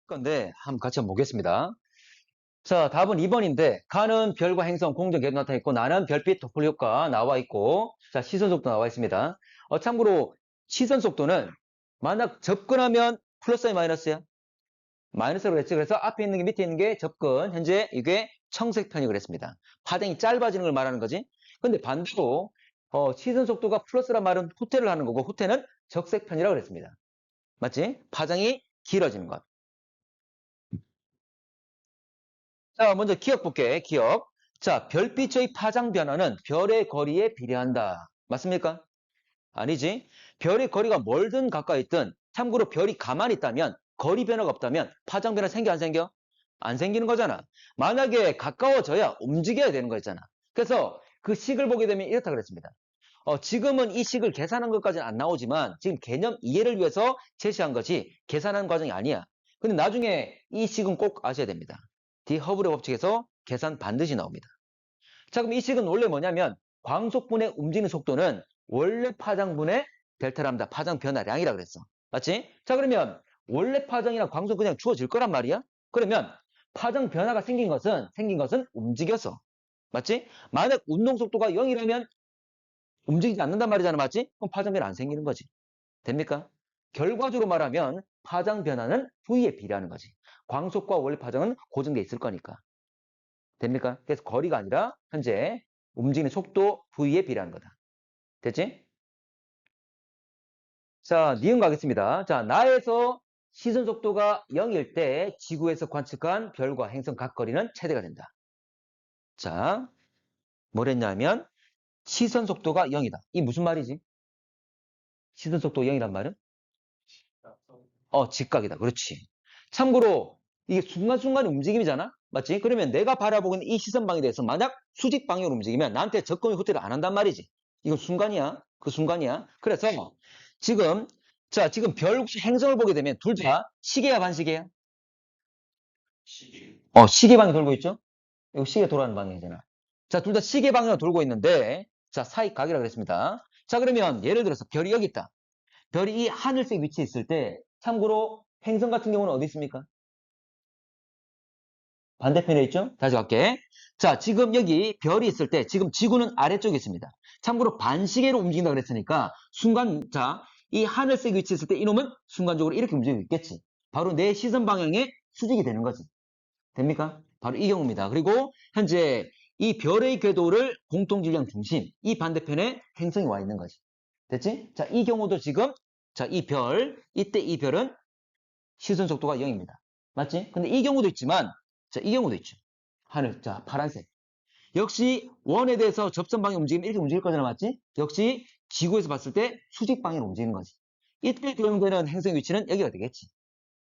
건데 한번 같이 한번 보겠습니다. 자, 답은 2번인데 가는 별과 행성 공전 계도 나타나 있고 나는 별빛 도플 효과 나와 있고 자, 시선 속도 나와 있습니다. 참고로 시선 속도는 만약 접근하면 플러스야 마이너스야? 마이너스라고 그랬지. 그래서 앞에 있는 게 밑에 있는 게 접근. 현재 이게 청색 편이 그랬습니다. 파장이 짧아지는 걸 말하는 거지. 근데 반대로 시선 속도가 플러스란 말은 후퇴를 하는 거고 후퇴는 적색 편이라고 그랬습니다. 맞지? 파장이 길어지는 것. 자, 먼저 기억 볼게. 기억. 자, 별빛의 파장 변화는 별의 거리에 비례한다. 맞습니까? 아니지. 별의 거리가 멀든 가까이 있든 참고로 별이 가만히 있다면 거리 변화가 없다면 파장 변화 생겨 안 생겨? 안 생기는 거잖아. 만약에 가까워져야 움직여야 되는 거였잖아. 그래서 그 식을 보게 되면 이렇다 그랬습니다. 지금은 이 식을 계산한 것까지는 안 나오지만 지금 개념 이해를 위해서 제시한 것이 계산한 과정이 아니야. 근데 나중에 이 식은 꼭 아셔야 됩니다. 디허블의 법칙에서 계산 반드시 나옵니다. 자, 그럼 이 식은 원래 뭐냐면 광속분의 움직이는 속도는 원래 파장분의 델타랍니다. 파장 변화량이라 그랬어. 맞지? 자, 그러면 원래 파장이랑 광속 그냥 주어질 거란 말이야? 그러면 파장 변화가 생긴 것은 움직여서. 맞지? 만약 운동 속도가 0이라면 움직이지 않는단 말이잖아. 맞지? 그럼 파장 변화 안 생기는 거지. 됩니까? 결과적으로 말하면 파장 변화는 V에 비례하는 거지. 광속과 원래 파장은 고정돼 있을 거니까. 됩니까? 그래서 거리가 아니라 현재 움직이는 속도 V에 비례하는 거다. 됐지? 자, 니은 가겠습니다. 자, 나에서 시선 속도가 0일 때 지구에서 관측한 별과 행성 각 거리는 최대가 된다. 자, 뭐랬냐면 시선 속도가 0이다. 이 무슨 말이지? 시선 속도 0이란 말은? 직각이다. 그렇지. 참고로 이게 순간순간 움직임이잖아? 맞지? 그러면 내가 바라보고 있는 이 시선방에 대해서 만약 수직 방향으로 움직이면 나한테 접근의 후퇴를 안 한단 말이지. 이건 순간이야. 그 순간이야. 그래서 지금 지금 별 혹시 행성을 보게 되면 둘 다 시계야 반시계야? 시계 방향 돌고 있죠? 이거 시계 돌아가는 방향이잖아. 자, 둘 다 시계 방향으로 돌고 있는데 자, 사이각이라고 그랬습니다. 자, 그러면 예를 들어서 별이 여기 있다. 별이 이 하늘색 위치에 있을 때 참고로 행성 같은 경우는 어디 있습니까? 반대편에 있죠? 다시 갈게. 자, 지금 여기 별이 있을 때 지금 지구는 아래쪽에 있습니다. 참고로 반시계로 움직인다 그랬으니까 이 하늘색 위치에 있을 때 이놈은 순간적으로 이렇게 움직이고 있겠지. 바로 내 시선 방향에 수직이 되는 거지. 됩니까? 바로 이 경우입니다. 그리고 현재 이 별의 궤도를 공통질량 중심, 이 반대편에 행성이 와 있는 거지. 됐지? 자, 이 경우도 지금 이때 이 별은 시선 속도가 0입니다. 맞지? 근데 이 경우도 있지만 이 경우도 있죠. 파란색. 역시 원에 대해서 접선 방향 움직이면 이렇게 움직일 거잖아. 맞지? 역시 지구에서 봤을 때 수직 방향으로 움직이는 거지. 이때 도용되는 행성 위치는 여기가 되겠지.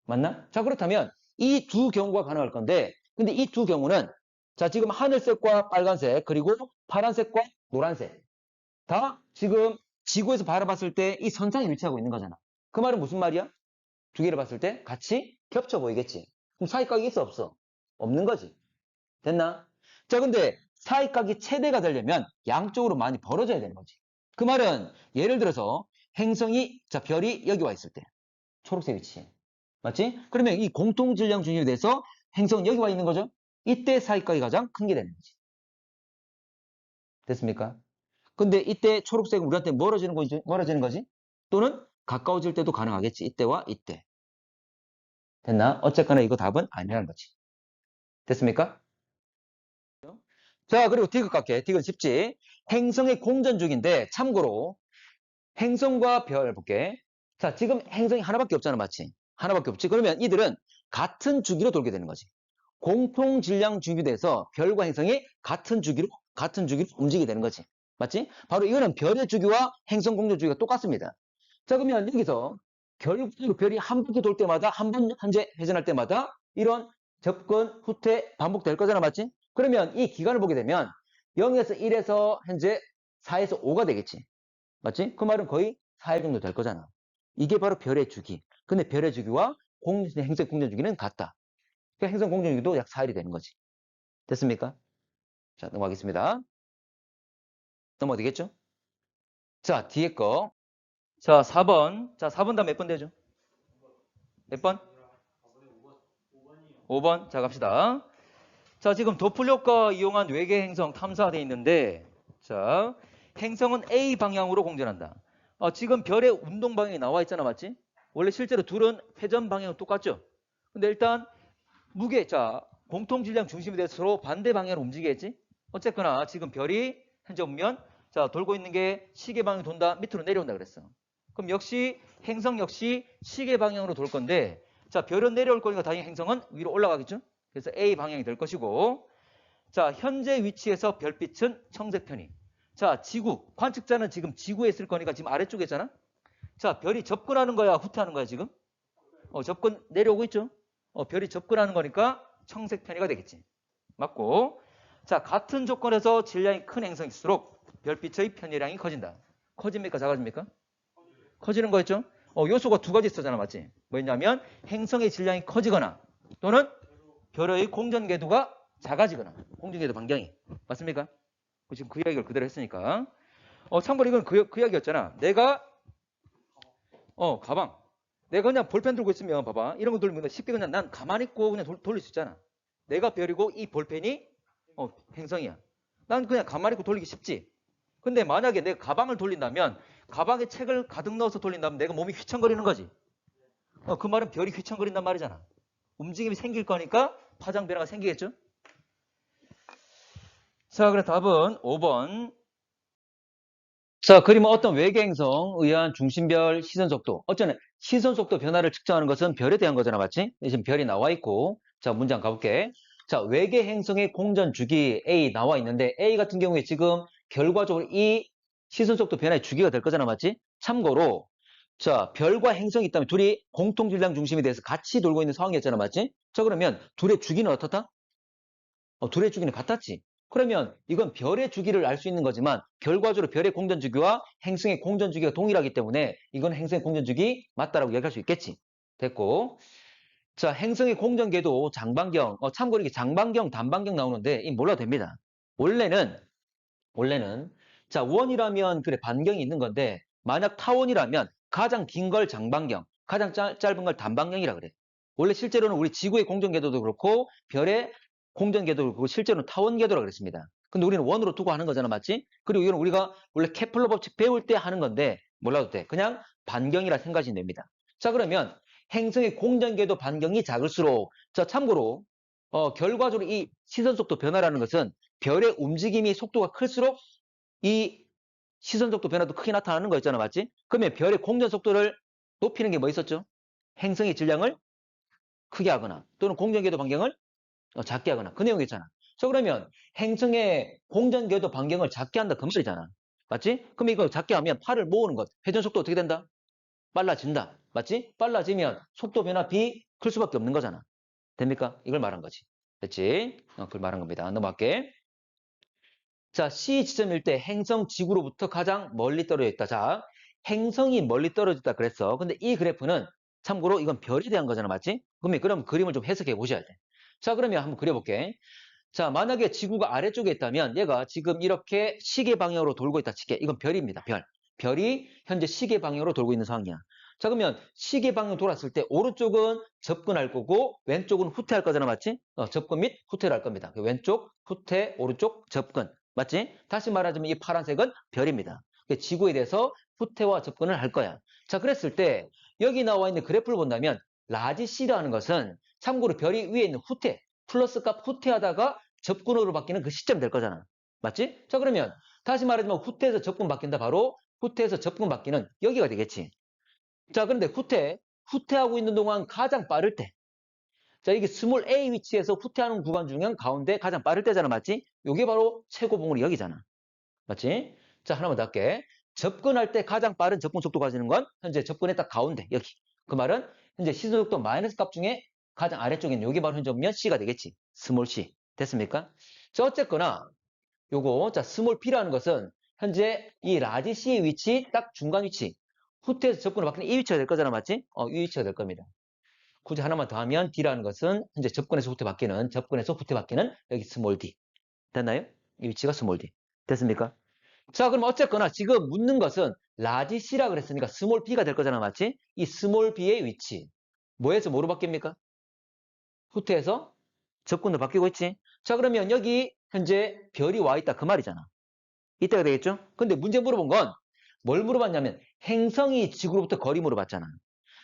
맞나? 자, 그렇다면 이 두 경우가 가능할 건데 근데 이 두 경우는 지금 하늘색과 빨간색 그리고 파란색과 노란색 다 지금 지구에서 바라봤을 때 이 선상에 위치하고 있는 거잖아. 그 말은 무슨 말이야? 두 개를 봤을 때 같이 겹쳐 보이겠지. 그럼 사이각이 있어 없어? 없는 거지. 됐나? 자, 근데 사이각이 최대가 되려면 양쪽으로 많이 벌어져야 되는 거지. 그 말은 예를 들어서 별이 여기 와 있을 때 초록색 위치에 맞지? 그러면 이 공통질량 중심에 대해서 행성은 여기 와 있는 거죠? 이때 사이각이 가장 큰 게 되는 거지. 됐습니까? 근데 이때 초록색은 우리한테 멀어지는 거지? 멀어지는 거지? 또는 가까워질 때도 가능하겠지. 이때와 이때. 됐나? 어쨌거나 이거 답은 아니라는 거지. 됐습니까? 자, 그리고 디귿 갈게. 디귿 쉽지? 행성의 공전 중인데 참고로 행성과 별 볼게. 자, 지금 행성이 하나밖에 없잖아, 맞지? 하나밖에 없지. 그러면 이들은 같은 주기로 돌게 되는 거지. 공통 질량 주기돼서 별과 행성이 같은 주기로 움직이게 되는 거지. 맞지? 바로 이거는 별의 주기와 행성 공전 주기가 똑같습니다. 자, 그러면 여기서 결국적으로 별이 한 바퀴 돌 때마다 한 번 현재 회전할 때마다 이런 접근, 후퇴 반복될 거잖아. 맞지? 그러면 이 기간을 보게 되면 0에서 1에서 현재 4에서 5가 되겠지. 맞지? 그 말은 거의 4일 정도 될 거잖아. 이게 바로 별의 주기. 근데 별의 주기와 행성 공전 주기는 같다. 그러니까 행성 공전 주기도 약 4일이 되는 거지. 됐습니까? 자, 넘어가겠습니다. 넘어가 되겠죠? 자, 뒤에 거. 자, 4번. 자, 4번 다음 몇 번 되죠? 몇 번? 5번. 자, 갑시다. 자, 지금 도플 효과 이용한 외계 행성 탐사되어 있는데, 자, 행성은 A 방향으로 공전한다. 지금 별의 운동 방향이 나와 있잖아, 맞지? 원래 실제로 둘은 회전 방향은 똑같죠? 근데 일단 무게, 자, 공통 질량 중심에 대해서 서로 반대 방향으로 움직이겠지? 어쨌거나 지금 별이 현재 보면, 자, 돌고 있는 게 시계 방향으로 돈다, 밑으로 내려온다 그랬어. 그럼 역시 행성 역시 시계 방향으로 돌 건데, 자, 별은 내려올 거니까 당연히 행성은 위로 올라가겠죠? 그래서 A 방향이 될 것이고, 자, 현재 위치에서 별빛은 청색 편이. 자, 지구, 관측자는 지금 지구에 있을 거니까 지금 아래쪽에 있잖아? 자, 별이 접근하는 거야, 후퇴하는 거야, 지금? 접근, 내려오고 있죠? 별이 접근하는 거니까 청색 편이가 되겠지. 맞고. 자, 같은 조건에서 질량이 큰 행성일수록 별빛의 편이량이 커진다. 커집니까, 작아집니까? 커지는 거였죠? 요소가 두 가지 있었잖아, 맞지? 뭐였냐면 행성의 질량이 커지거나 또는 별의 공전 궤도가 작아지거나 공전 궤도 반경이. 맞습니까? 지금 그 이야기를 그대로 했으니까. 참고로 이건 그 이야기였잖아. 내가 가방. 내가 그냥 볼펜 들고 있으면 봐봐. 이런 거 돌리면 쉽게 그냥 난 가만히 있고 그냥 돌릴 수 있잖아. 내가 별이고 이 볼펜이 행성이야. 난 그냥 가만히 있고 돌리기 쉽지. 근데 만약에 내가 가방을 돌린다면 가방에 책을 가득 넣어서 돌린다면 내가 몸이 휘청거리는 거지. 그 말은 별이 휘청거린단 말이잖아. 움직임이 생길 거니까 파장 변화가 생기겠죠? 자, 그래 답은 5번. 자, 그림은 어떤 외계 행성 의한 중심별 시선 속도. 어쩌면 시선 속도 변화를 측정하는 것은 별에 대한 거잖아, 맞지? 지금 별이 나와 있고. 자, 문장 가볼게. 자, 외계 행성의 공전 주기 A 나와 있는데 A 같은 경우에 지금 결과적으로 이 시선 속도 변화의 주기가 될 거잖아, 맞지? 참고로 자, 별과 행성이 있다면 둘이 공통 질량 중심에 대해서 같이 돌고 있는 상황이었잖아, 맞지? 자, 그러면 둘의 주기는 어떻다? 둘의 주기는 같았지. 그러면 이건 별의 주기를 알 수 있는 거지만 결과적으로 별의 공전 주기와 행성의 공전 주기가 동일하기 때문에 이건 행성의 공전 주기 맞다라고 얘기할 수 있겠지. 됐고. 자, 행성의 공전 궤도 장반경. 참고로 이게 장반경, 단반경 나오는데 이 몰라도 됩니다. 원래는 자, 원이라면 그래 반경이 있는 건데 만약 타원이라면 가장 긴 걸 장반경, 가장 짧은 걸 단반경이라 그래. 원래 실제로는 우리 지구의 공전 궤도도 그렇고 별의 공전 궤도도 그렇고 실제로는 타원 궤도라 그랬습니다. 근데 우리는 원으로 두고 하는 거잖아, 맞지? 그리고 이건 우리가 원래 케플러 법칙 배울 때 하는 건데 몰라도 돼. 그냥 반경이라 생각하시면 됩니다. 자, 그러면 행성의 공전 궤도 반경이 작을수록 자, 참고로 결과적으로 이 시선 속도 변화라는 것은 별의 움직임이 속도가 클수록 이 시선 속도 변화도 크게 나타나는 거 있잖아, 맞지? 그러면 별의 공전 속도를 높이는 게 뭐 있었죠? 행성의 질량을 크게 하거나 또는 공전 궤도 반경을 작게 하거나 그 내용이 있잖아. 자, 그러면 행성의 공전 궤도 반경을 작게 한다 그 말이잖아. 맞지? 그럼 이거 작게 하면 팔을 모으는 것, 회전 속도 어떻게 된다? 빨라진다. 맞지? 빨라지면 속도 변화 B 클 수밖에 없는 거잖아. 됩니까? 이걸 말한 거지. 됐지? 그걸 말한 겁니다. 넘어갈게. 자, C 지점일 때 행성 지구로부터 가장 멀리 떨어져 있다. 자, 행성이 멀리 떨어졌다 그랬어. 근데 이 그래프는 참고로 이건 별에 대한 거잖아. 맞지? 그럼 그림을 좀 해석해 보셔야 돼. 자, 그러면 한번 그려볼게. 자, 만약에 지구가 아래쪽에 있다면 얘가 지금 이렇게 시계 방향으로 돌고 있다 칠게. 이건 별입니다. 별. 별이 현재 시계 방향으로 돌고 있는 상황이야. 자, 그러면 시계 방향 돌았을 때 오른쪽은 접근할 거고 왼쪽은 후퇴할 거잖아. 맞지? 접근 및 후퇴를 할 겁니다. 왼쪽, 후퇴, 오른쪽, 접근. 맞지? 다시 말하자면 이 파란색은 별입니다. 지구에 대해서 후퇴와 접근을 할 거야. 자, 그랬을 때 여기 나와 있는 그래프를 본다면 라지 C라는 것은 참고로 별이 위에 있는 후퇴, 플러스 값 후퇴하다가 접근으로 바뀌는 그 시점 될 거잖아. 맞지? 자, 그러면 다시 말하자면 후퇴에서 접근 바뀐다. 바로 후퇴에서 접근 바뀌는 여기가 되겠지. 자, 그런데 후퇴하고 있는 동안 가장 빠를 때. 자, 이게 스몰 a 위치에서 후퇴하는 구간 중에 가운데 가장 빠를 때잖아. 맞지? 이게 바로 최고봉우리 여기잖아. 맞지? 자, 하나만 더 할게. 접근할 때 가장 빠른 접근 속도 가지는 건 현재 접근의 딱 가운데 여기. 그 말은 현재 시선 속도 마이너스 값 중에 가장 아래쪽에 있는 여기 바로 현재 보면 C가 되겠지. 스몰 C. 됐습니까? 자, 어쨌거나 요거 자, 스몰 P라는 것은 현재 이 라지 C의 위치 딱 중간 위치. 후퇴에서 접근을 바뀌는 이 위치가 될 거잖아. 맞지? 이 위치가 될 겁니다. 굳이 하나만 더 하면 D라는 것은 현재 접근에서 후퇴 바뀌는 여기 스몰 D. 됐나요? 이 위치가 스몰 D. 됐습니까? 자, 그럼 어쨌거나 지금 묻는 것은 라지 C라 그랬으니까 스몰 B가 될 거잖아. 맞지? 이 스몰 B의 위치. 뭐에서 뭐로 바뀝니까? 후퇴해서 접근으로 바뀌고 있지. 자, 그러면 여기 현재 별이 와 있다. 그 말이잖아. 이때가 되겠죠? 근데 문제 물어본 건 뭘 물어봤냐면 행성이 지구로부터 거리 물어봤잖아.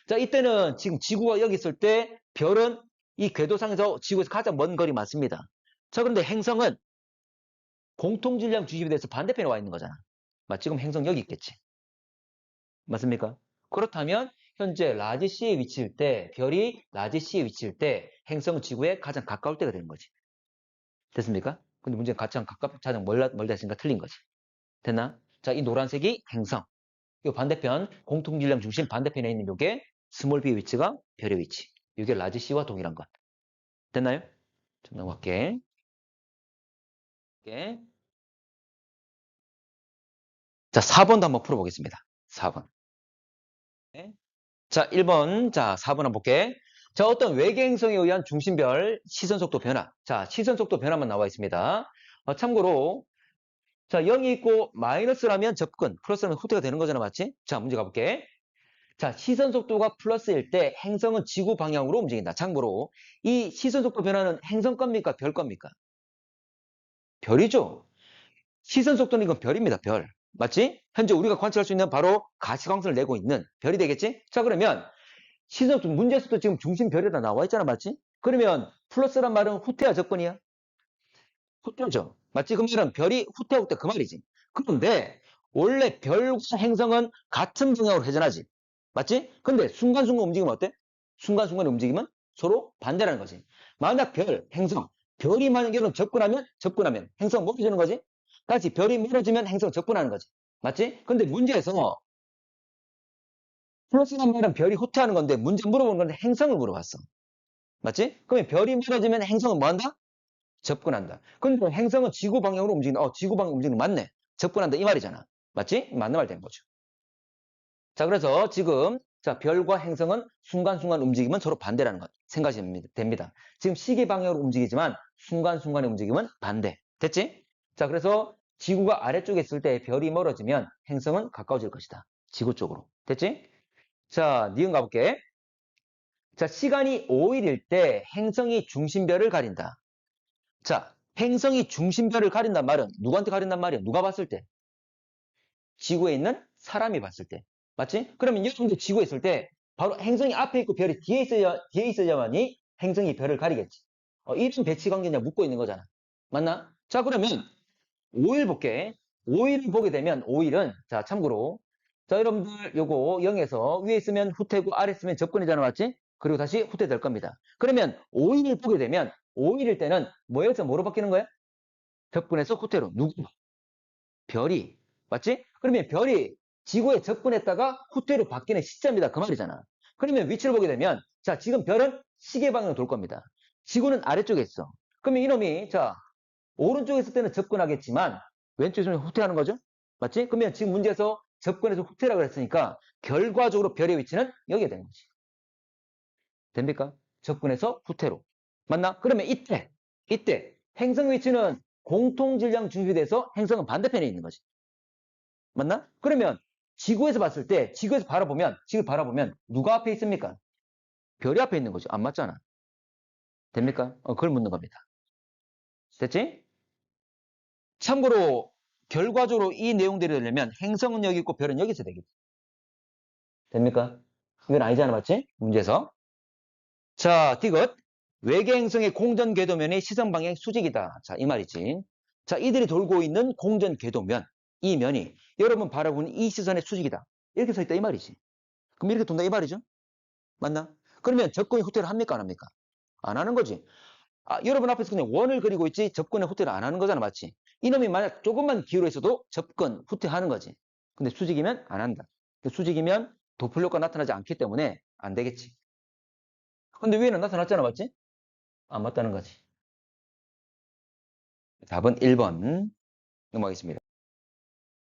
자, 이때는 지금 지구가 여기 있을 때 별은 이 궤도상에서 지구에서 가장 먼 거리 맞습니다. 자, 그런데 행성은 공통질량 주식에 대해서 반대편에 와 있는 거잖아. 지금 행성 여기 있겠지. 맞습니까? 그렇다면 현재 라지 C에 위치일 때, 별이 라지 C에 위치일 때 행성은 지구에 가장 가까울 때가 되는 거지. 됐습니까? 근데 문제는 가장 멀다 했으니까 틀린 거지. 됐나? 자, 이 노란색이 행성. 이 반대편, 공통질량 중심 반대편에 있는 요게 스몰 b의 위치가 별의 위치. 이게 라지 C와 동일한 것. 됐나요? 좀 넘어갈게. 예. 자, 4번도 한번 풀어보겠습니다. 4번. 자, 1번. 자, 4번 한번 볼게. 자, 어떤 외계 행성에 의한 중심별 시선 속도 변화. 자, 시선 속도 변화만 나와 있습니다. 참고로, 자, 0이 있고 마이너스라면 접근, 플러스라면 후퇴가 되는 거잖아, 맞지? 자, 문제 가볼게. 자, 시선 속도가 플러스일 때 행성은 지구 방향으로 움직인다. 참고로, 이 시선 속도 변화는 행성 겁니까? 별 겁니까? 별이죠. 시선 속도는 이건 별입니다, 별. 맞지? 현재 우리가 관찰할 수 있는 바로 가시광선을 내고 있는 별이 되겠지? 자, 그러면 시선 속도, 문제에서도 지금 중심별이라 나와 있잖아, 맞지? 그러면 플러스란 말은 후퇴와 접근이야? 후퇴죠. 맞지? 그러면 별이 후퇴하고 있다 그 말이지. 그런데 원래 별과 행성은 같은 방향으로 회전하지. 맞지? 근데 순간순간 움직이면 어때? 순간순간 움직이면 서로 반대라는 거지. 만약 별, 행성, 별이 만약에 접근하면 행성 뭐 해주는 거지? 다시 별이 멀어지면 행성 접근하는 거지. 맞지? 근데 문제에서 플러스란 말은 별이 후퇴하는 건데 문제 물어보는 건데 행성을 물어봤어. 맞지? 그러면 별이 멀어지면 행성은 뭐 한다? 접근한다. 근데 행성은 지구 방향으로 움직인다. 지구 방향 움직이는 거 맞네. 접근한다 이 말이잖아. 맞지? 맞는 말 된 거죠. 자, 그래서 지금 자, 별과 행성은 순간순간 움직이면 서로 반대라는 것 생각이 됩니다. 지금 시계 방향으로 움직이지만 순간순간의 움직임은 반대. 됐지? 자, 그래서 지구가 아래쪽에 있을 때 별이 멀어지면 행성은 가까워질 것이다. 지구 쪽으로. 됐지? 자, 니은 가볼게. 자, 시간이 5일일 때 행성이 중심별을 가린다. 자, 행성이 중심별을 가린단 말은 누구한테 가린단 말이야? 누가 봤을 때? 지구에 있는 사람이 봤을 때. 맞지? 그러면 여러분들 지구에 있을 때 바로 행성이 앞에 있고 별이 뒤에 있어야만이 행성이 별을 가리겠지. 이런 배치 관계냐 묻고 있는 거잖아. 맞나? 자, 그러면 5일 볼게. 5일을 보게 되면 5일은 자, 참고로 자, 여러분들 요거 0에서 위에 있으면 후퇴고 아래 있으면 접근이잖아. 맞지? 그리고 다시 후퇴될 겁니다. 그러면 5일을 보게 되면 5일일 때는 뭐에서 뭐로 바뀌는 거야? 접근해서 후퇴로. 누구? 별이. 맞지? 그러면 별이 지구에 접근했다가 후퇴로 바뀌는 시점이다. 그 말이잖아. 그러면 위치를 보게 되면 자, 지금 별은 시계 방향으로 돌 겁니다. 지구는 아래쪽에 있어. 그러면 이놈이 자, 오른쪽에 있을 때는 접근하겠지만 왼쪽에 있으면 후퇴하는 거죠? 맞지? 그러면 지금 문제에서 접근해서 후퇴라고 했으니까 결과적으로 별의 위치는 여기에 되는 거지. 됩니까? 접근해서 후퇴로. 맞나? 그러면 이때 행성 위치는 공통질량 중심에 대해서 행성은 반대편에 있는 거지. 맞나? 그러면 지구에서 봤을 때 지구를 바라보면 누가 앞에 있습니까? 별이 앞에 있는 거죠. 안 맞잖아. 됩니까? 그걸 묻는 겁니다. 됐지? 참고로 결과적으로 이 내용들이 되려면 행성은 여기 있고 별은 여기서 되겠지. 됩니까? 이건 아니잖아, 맞지? 문제에서. 자, 디귿. 외계 행성의 공전 궤도면이 시선 방향 수직이다. 자, 이 말이지. 자, 이들이 돌고 있는 공전 궤도면, 이 면이 여러분 바라보는 이 시선의 수직이다. 이렇게 서 있다 이 말이지. 그럼 이렇게 돈다 이 말이죠? 맞나? 그러면 접근이 후퇴를 합니까 안 합니까? 안 하는 거지. 여러분 앞에서 그냥 원을 그리고 있지 접근에 후퇴를 안 하는 거잖아, 맞지? 이놈이 만약 조금만 기울어 있어도 접근, 후퇴하는 거지. 근데 수직이면 안 한다. 수직이면 도플 효과 나타나지 않기 때문에 안 되겠지. 근데 위에는 나타났잖아, 맞지? 안 맞다는 거지. 답은 1번 넘어가겠습니다.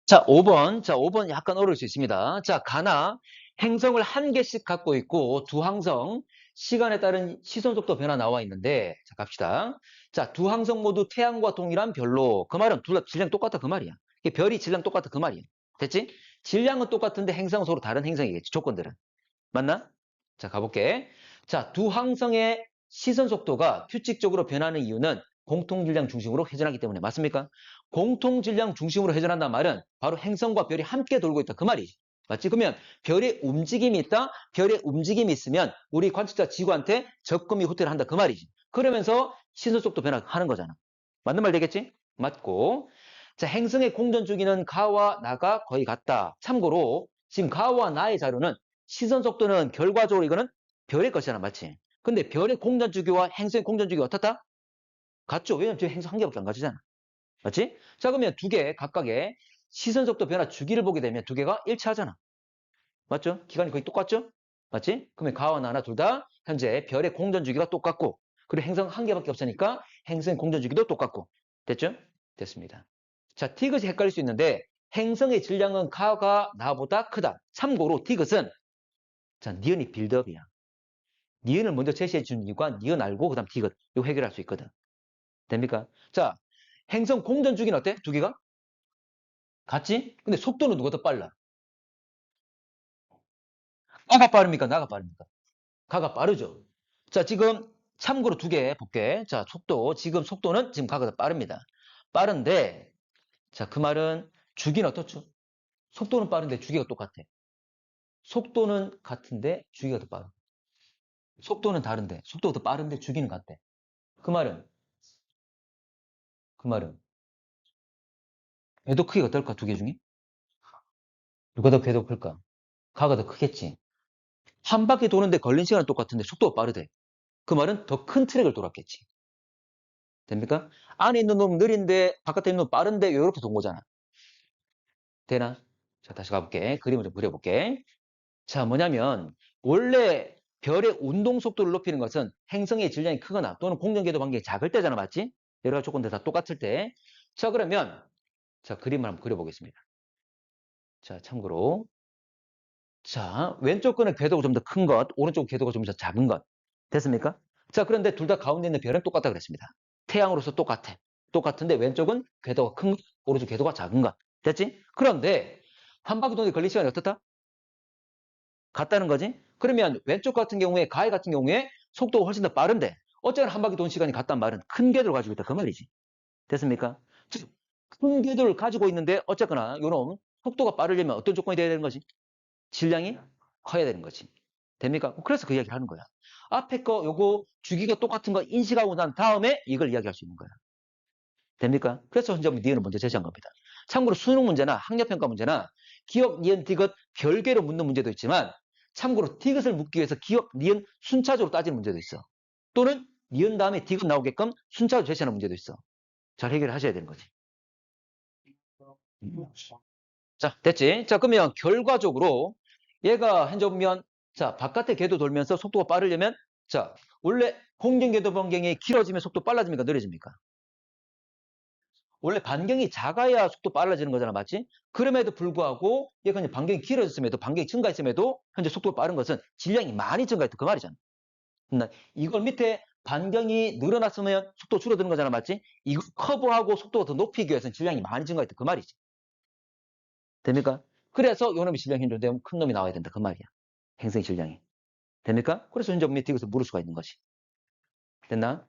자, 5번. 자, 5번 약간 어려울 수 있습니다. 자, 가나 행성을 한 개씩 갖고 있고 두 항성 시간에 따른 시선 속도 변화 나와 있는데 자, 갑시다. 자, 두 항성 모두 태양과 동일한 별로. 그 말은 둘 다 질량 똑같다 그 말이야. 별이 질량 똑같다 그 말이야. 됐지? 질량은 똑같은데 행성은 서로 다른 행성이겠지. 조건들은. 맞나? 자, 가볼게. 자, 두 항성의 시선 속도가 규칙적으로 변하는 이유는 공통질량 중심으로 회전하기 때문에. 맞습니까? 공통질량 중심으로 회전한다는 말은 바로 행성과 별이 함께 돌고 있다. 그 말이지. 맞지? 그러면 별의 움직임이 있다? 별의 움직임이 있으면 우리 관측자 지구한테 접근이 후퇴를 한다. 그 말이지. 그러면서 시선 속도 변화하는 거잖아. 맞는 말 되겠지? 맞고. 자, 행성의 공전 주기는 가와 나가 거의 같다. 참고로 지금 가와 나의 자료는 시선 속도는 결과적으로 이거는 별의 것이잖아. 맞지? 근데 별의 공전 주기와 행성의 공전 주기가 어떻다? 같죠? 왜냐면 지금 행성 한 개밖에 안 가지잖아. 맞지? 자, 그러면 두 개 각각의 시선 속도 변화 주기를 보게 되면 두 개가 일치하잖아. 맞죠? 기간이 거의 똑같죠? 맞지? 그러면 가와 나나 둘 다 현재 별의 공전 주기가 똑같고, 그리고 행성 한 개밖에 없으니까 행성의 공전 주기도 똑같고. 됐죠? 됐습니다. 자, 티귿이 헷갈릴 수 있는데 행성의 질량은 가가 나보다 크다. 참고로 티귿은 자, 니은이 빌드업이야. 니은을 먼저 제시해 준 이유가 니은 알고 그다음 티귿. 이거 해결할 수 있거든. 됩니까? 자, 행성 공전 주기는 어때? 두 개가? 같지? 근데 속도는 누가 더 빨라? 가가 빠릅니까? 나가 빠릅니까? 가가 빠르죠. 자, 지금 참고로 두 개 볼게. 자, 속도. 지금 속도는 지금 가가 더 빠릅니다. 빠른데, 자, 그 말은 주기는 어떻죠? 속도는 빠른데 주기가 똑같아. 속도는 같은데 주기가 더 빠르. 속도는 다른데 속도가 더 빠른데 주기는 같대. 그 말은 그 말은 궤도 크기가 어떨까? 두 개 중에 누가 더 궤도 클까? 가가 더 크겠지. 한 바퀴 도는데 걸린 시간은 똑같은데 속도가 빠르대. 그 말은 더 큰 트랙을 돌았겠지. 됩니까? 안에 있는 놈 느린데 바깥에 있는 놈 빠른데 이렇게 돈 거잖아. 되나? 자, 다시 가볼게. 그림을 좀 그려볼게. 자, 뭐냐면 원래 별의 운동 속도를 높이는 것은 행성의 질량이 크거나 또는 공전궤도 반경이 작을 때잖아. 맞지? 여러 가지 조건들 다 똑같을 때. 자, 그러면 자, 그림을 한번 그려보겠습니다. 자, 참고로 자, 왼쪽 거는 궤도가 좀 더 큰 것, 오른쪽 궤도가 좀 더 작은 것. 됐습니까? 자, 그런데 둘 다 가운데 있는 별은 똑같다 그랬습니다. 태양으로서 똑같아. 똑같은데 왼쪽은 궤도가 큰 것, 오른쪽 궤도가 작은 것. 됐지? 그런데 한 바퀴 도는데 걸린 시간이 어떻다? 같다는 거지? 그러면 왼쪽 같은 경우에 가해 같은 경우에 속도가 훨씬 더 빠른데 어쨌거나 한 바퀴 도는 시간이 같단 말은 큰 궤도를 가지고 있다 그 말이지. 됐습니까? 즉, 큰 궤도를 가지고 있는데 어쨌거나 요놈 속도가 빠르려면 어떤 조건이 돼야 되는 거지? 질량이 커야 되는 거지. 됩니까? 그래서 그 이야기를 하는 거야. 앞에 거 요거 주기가 똑같은 거 인식하고 난 다음에 이걸 이야기할 수 있는 거야. 됩니까? 그래서 현재 니은을 먼저 제시한 겁니다. 참고로 수능 문제나 학력평가 문제나 기억, 니은, 디귿 별개로 묻는 문제도 있지만 참고로 디귿을 묻기 위해서 기억, 니은 순차적으로 따지는 문제도 있어. 또는 니은 다음에 디귿 나오게끔 순차적으로 제시하는 문제도 있어. 잘 해결을 하셔야 되는 거지. 자, 됐지? 자, 그러면 결과적으로 얘가 현재 보면 자, 바깥의 궤도 돌면서 속도가 빠르려면 자, 원래 공전 궤도 반경이 길어지면 속도 빨라집니까? 느려집니까? 원래 반경이 작아야 속도 빨라지는 거잖아. 맞지? 그럼에도 불구하고 얘가 그냥 반경이 길어졌음에도 반경이 증가했음에도 현재 속도가 빠른 것은 질량이 많이 증가했다. 그 말이잖아. 이걸 밑에 반경이 늘어났으면 속도 줄어드는 거잖아. 맞지? 이거 커브하고 속도가 더 높이기 위해서는 질량이 많이 증가했다. 그 말이지. 됩니까? 그래서 요놈이 질량이 현존되면 큰 놈이 나와야 된다. 그 말이야. 행성의 질량이. 됩니까? 그래서 현재 밑에 이것을 물을 수가 있는 것이. 됐나?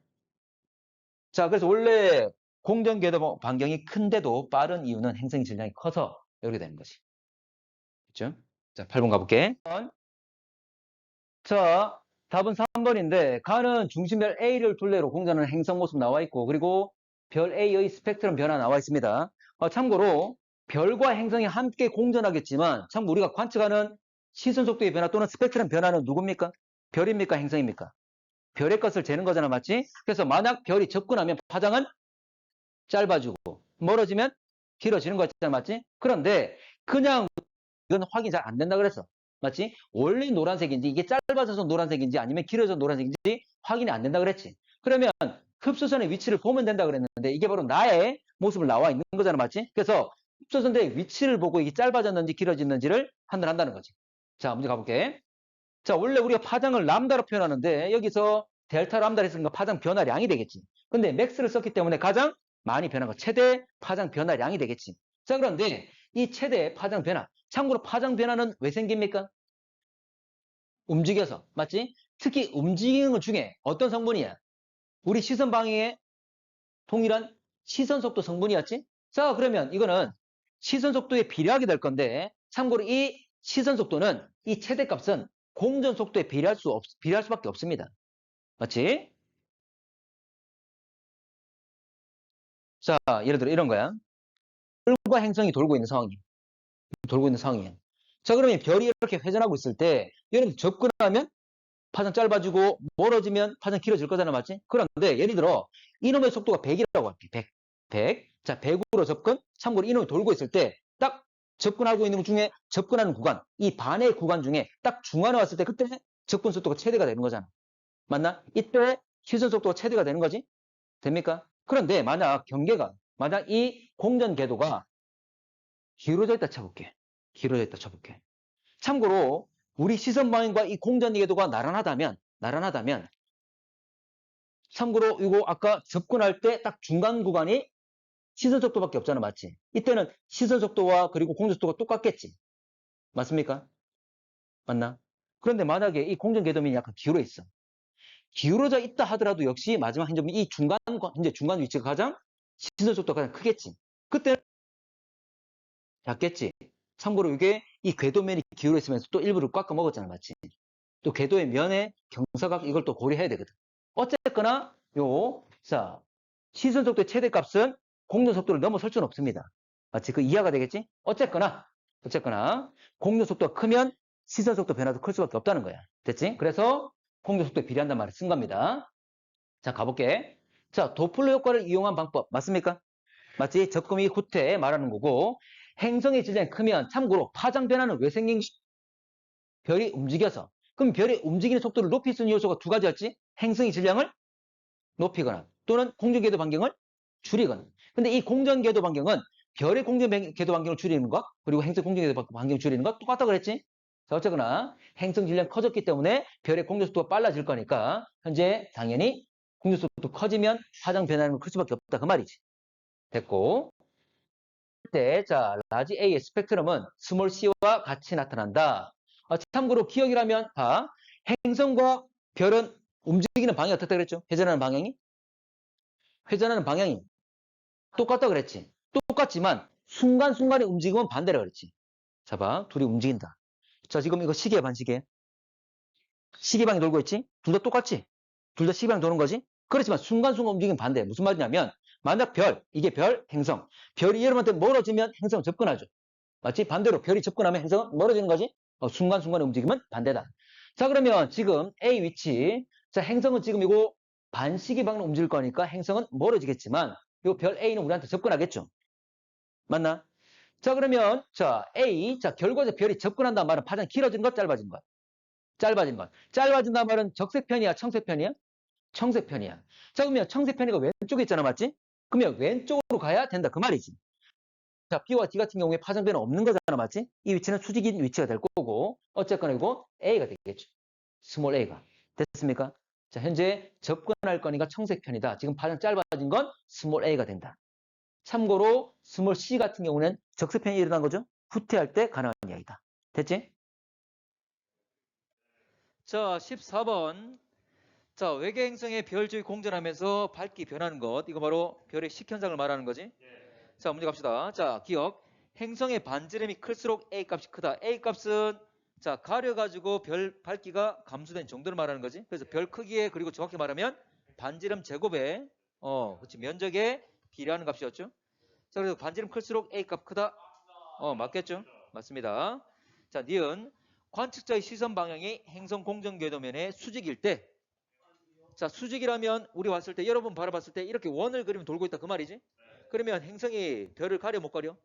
자, 그래서 원래 공전궤도 반경이 큰데도 빠른 이유는 행성의 질량이 커서 이렇게 되는 것이. 그렇죠? 자, 8번 가볼게. 자, 답은 3번인데 가는 중심별 A를 둘레로 공전하는 행성 모습 나와 있고 그리고 별 A의 스펙트럼 변화 나와 있습니다. 참고로 별과 행성이 함께 공전하겠지만 참 우리가 관측하는 시선 속도의 변화 또는 스펙트럼 변화는 누굽니까? 별입니까? 행성입니까? 별의 것을 재는 거잖아. 맞지? 그래서 만약 별이 접근하면 파장은 짧아지고 멀어지면 길어지는 거잖아. 맞지? 그런데 그냥 이건 확인이 잘 안 된다 그랬어. 맞지? 원래 노란색인지 이게 짧아져서 노란색인지 아니면 길어져서 노란색인지 확인이 안 된다 그랬지. 그러면 흡수선의 위치를 보면 된다 그랬는데 이게 바로 나의 모습을 나와 있는 거잖아. 맞지? 그래서 흡수선의 위치를 보고 이게 짧아졌는지 길어졌는지를 판단한다는 거지. 자, 문제 가볼게. 자, 원래 우리가 파장을 람다로 표현하는데 여기서 델타 람다를 했으니까 파장 변화량이 되겠지. 근데 맥스를 썼기 때문에 가장 많이 변한 거 최대 파장 변화량이 되겠지. 자, 그런데 이 최대 파장 변화 참고로 파장 변화는 왜 생깁니까? 움직여서. 맞지? 특히 움직이는 것 중에 어떤 성분이야? 우리 시선 방향에 동일한 시선 속도 성분이었지? 자, 그러면 이거는 시선 속도에 비례하게 될 건데, 참고로 이 시선 속도는 이 최대값은 공전 속도에 비례할 수밖에 없습니다. 맞지? 자, 예를 들어 이런 거야. 별과 행성이 돌고 있는 상황이야. 자, 그러면 별이 이렇게 회전하고 있을 때, 얘는 접근하면 파장 짧아지고, 멀어지면 파장 길어질 거잖아, 맞지? 그런데 예를 들어, 이놈의 속도가 100이라고 할게. 100. 자, 100으로 접근. 참고로 이놈이 돌고 있을 때, 딱 접근하고 있는 것 중에 접근하는 구간, 이 반의 구간 중에 딱 중간에 왔을 때, 그때 접근 속도가 최대가 되는 거잖아. 맞나? 이때 시선 속도가 최대가 되는 거지? 됩니까? 그런데 만약 이 공전 궤도가 기울어져 있다 쳐볼게. 기울어져 있다 쳐볼게. 참고로 우리 시선 방향과 이 공전 궤도가 나란하다면 참고로 이거 아까 접근할 때 딱 중간 구간이 시선 속도밖에 없잖아, 맞지? 이때는 시선 속도와 그리고 공전 속도가 똑같겠지. 맞습니까? 맞나? 그런데 만약에 이 공전 궤도면이 약간 기울어 있어. 기울어져 있다 하더라도 역시 마지막 행점이 이 이제 중간 위치가 가장 시선 속도가 가장 크겠지. 그때는 작겠지. 참고로 이게 이 궤도면이 기울어 있으면서 또 일부를 깎아 먹었잖아, 맞지? 또 궤도의 면의 경사각 이걸 또 고려해야 되거든. 어쨌거나 자, 시선 속도의 최대값은 공전 속도를 넘어설 수는 없습니다. 마치 그 이해가 되겠지? 어쨌거나 공전 속도가 크면 시선 속도 변화도 클 수밖에 없다는 거야. 됐지? 그래서 공전 속도에 비례한단 말을 쓴 겁니다. 자, 가볼게. 자, 도플러 효과를 이용한 방법 맞습니까? 맞지? 적금이 후퇴 말하는 거고 행성의 질량이 크면 참고로 파장 변화는 왜 생긴 별이 움직여서. 그럼 별이 움직이는 속도를 높일 수 있는 요소가 두 가지였지? 행성의 질량을 높이거나 또는 공전궤도 반경을 줄이거나. 근데 이 공전궤도 반경은 별의 공전궤도 반경을 줄이는 것 그리고 행성 공전궤도 반경을 줄이는 것 똑같다 그랬지? 자, 어쨌거나 행성 질량 커졌기 때문에 별의 공전 속도가 빨라질 거니까 현재 당연히 공전 속도 커지면 파장 변화는 클 수밖에 없다 그 말이지. 됐고. 자, 라지 A의 스펙트럼은 스몰 C와 같이 나타난다. 참고로 기억이라면 행성과 별은 움직이는 방향이 어떻다 그랬죠? 회전하는 방향이 똑같다 그랬지. 똑같지만 순간순간의 움직임은 반대라 그랬지. 자, 봐. 둘이 움직인다. 자, 지금 이거 시계 반시계. 시계방이 돌고 있지? 둘 다 똑같지? 둘 다 시계방 도는 거지? 그렇지만 순간순간 움직임 반대. 무슨 말이냐면 만약 이게 별, 행성. 별이 여러분한테 멀어지면 행성은 접근하죠. 맞지? 반대로 별이 접근하면 행성은 멀어지는 거지? 순간순간의 움직임은 반대다. 자, 그러면 지금 A 위치. 자, 행성은 지금 이거 반시계 방향으로 움직일 거니까 행성은 멀어지겠지만 이 별 A는 우리한테 접근하겠죠. 맞나? 자, 그러면 자, A. 자, 결과적 별이 접근한다는 말은 파장이 길어진 것, 짧아진 것? 짧아진 것. 짧아진다는 말은 적색편이야, 청색편이야? 청색편이야. 자, 그러면 청색편이가 왼쪽에 있잖아, 맞지? 그러면 왼쪽으로 가야 된다, 그 말이지. 자, B와 D 같은 경우에 파장변은 없는 거잖아, 맞지? 이 위치는 수직인 위치가 될 거고, 어쨌거나 이거 A가 되겠죠. 스몰 A가. 됐습니까? 자, 현재 접근할 거니까 청색편이다. 지금 파장 짧아진 건 스몰 A가 된다. 참고로 스몰 C 같은 경우는 적색편이 일어난 거죠. 후퇴할 때 가능한 이야기다. 됐지? 자, 14번. 자, 외계 행성의 별 주위 공전하면서 밝기 변하는 것. 이거 바로 별의 식현상을 말하는 거지. 자, 문제 갑시다. 자, 기억. 행성의 반지름이 클수록 A 값이 크다. A 값은 자, 가려가지고 별 밝기가 감소된 정도를 말하는 거지. 그래서 별 크기에 그리고 정확히 말하면 반지름 제곱에 그렇지 면적에 비례하는 값이었죠. 자, 그래서 반지름 클수록 A 값 크다. 맞겠죠? 맞습니다. 자, 니은 관측자의 시선 방향이 행성 공전 궤도면의 수직일 때 자, 수직이라면 우리 왔을 때 여러분 바라봤을 때 이렇게 원을 그리면 돌고 있다 그 말이지. 그러면 행성이 별을 가려 못 가려?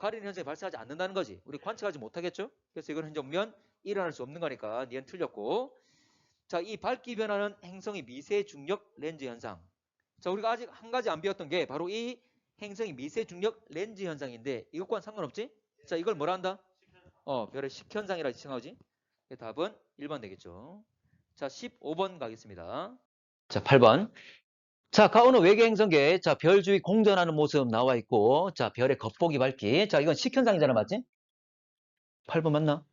가리는 현상이 발생하지 않는다는 거지. 우리 관측하지 못하겠죠? 그래서 이건 현재 보면 일어날 수 없는 거니까 니은 틀렸고. 자, 이 밝기 변화는 행성의 미세 중력 렌즈 현상. 자, 우리가 아직 한 가지 안 배웠던 게 바로 이 행성의 미세 중력 렌즈 현상인데 이것과는 상관없지? 자, 이걸 뭐라 한다? 별의 식현상이라 칭하지. 답은 1번 되겠죠. 자, 15번 가겠습니다. 자, 8번. 자, 가오는 외계 행성계. 자, 별 주위 공전하는 모습 나와 있고, 자, 별의 겉보기 밝기. 자, 이건 식현상이잖아, 맞지? 8번 맞나?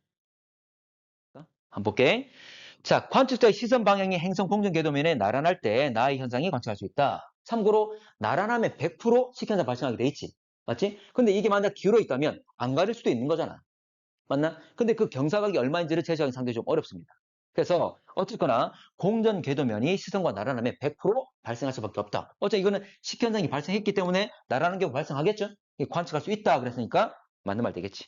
한번 볼게. 자, 관측자의 시선 방향이 행성 공전 궤도면에 나란할 때 나의 현상이 관측할 수 있다. 참고로 나란하면 100% 식현상 발생하게 돼 있지. 맞지? 근데 이게 만약 기울어 있다면 안 가릴 수도 있는 거잖아. 맞나? 근데 그 경사각이 얼마인지를 제시하기 상당히 좀 어렵습니다. 그래서 어쨌거나 공전 궤도면이 시선과 나란하면 100% 발생할 수밖에 없다. 어째 이거는 식현상이 발생했기 때문에 나란한 경우 발생하겠죠? 관측할 수 있다 그랬으니까 맞는 말 되겠지.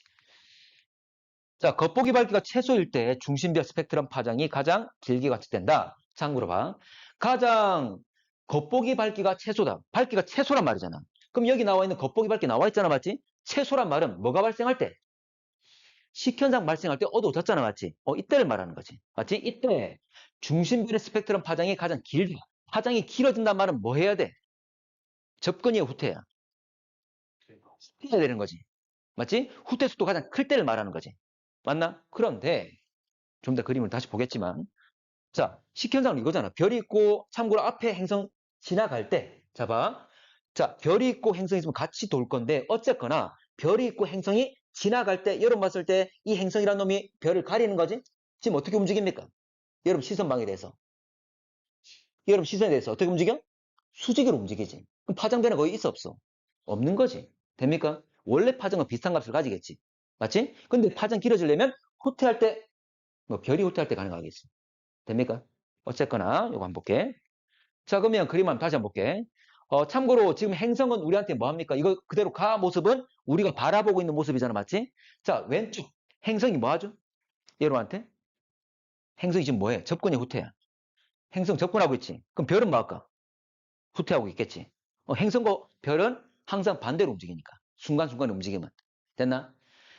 자, 겉보기 밝기가 최소일 때 중심별 스펙트럼 파장이 가장 길게 관측된다. 참고로 봐. 가장 겉보기 밝기가 최소다. 밝기가 최소란 말이잖아. 그럼 여기 나와 있는 겉보기 밝기 나와 있잖아, 맞지? 최소란 말은 뭐가 발생할 때? 식현상 발생할 때 어두워졌잖아, 맞지? 이때를 말하는 거지. 맞지? 이때 중심별의 스펙트럼 파장이 가장 길다. 파장이 길어진단 말은 뭐 해야 돼? 접근이야, 후퇴야? 후퇴해야 되는 거지. 맞지? 후퇴 속도 가장 클 때를 말하는 거지. 맞나? 그런데 좀 더 그림을 다시 보겠지만 자, 식현상은 이거잖아. 별이 있고 참고로 앞에 행성 지나갈 때 자, 봐. 자, 별이 있고 행성이 있으면 같이 돌 건데 어쨌거나 별이 있고 행성이 지나갈 때 여러분 봤을 때 이 행성이란 놈이 별을 가리는 거지? 지금 어떻게 움직입니까? 여러분 시선방에 대해서. 여러분 시선에 대해서 어떻게 움직여? 수직으로 움직이지. 그럼 파장 변화 거의 있어 없어? 없는 거지. 됩니까? 원래 파장은 비슷한 값을 가지겠지. 맞지? 근데 파장 길어지려면 후퇴할 때, 뭐 별이 후퇴할 때 가능하겠지. 됩니까? 어쨌거나 이거 한번 볼게. 자, 그러면 그림 한번 다시 한번 볼게. 참고로 지금 행성은 우리한테 뭐 합니까? 이거 그대로 가 모습은 우리가 바라보고 있는 모습이잖아, 맞지? 자, 왼쪽 행성이 뭐 하죠? 여러분한테? 행성이 지금 뭐해? 접근이 후퇴야. 행성 접근하고 있지. 그럼 별은 뭐 할까? 후퇴하고 있겠지. 행성과 별은 항상 반대로 움직이니까. 순간순간에 움직이면. 됐나?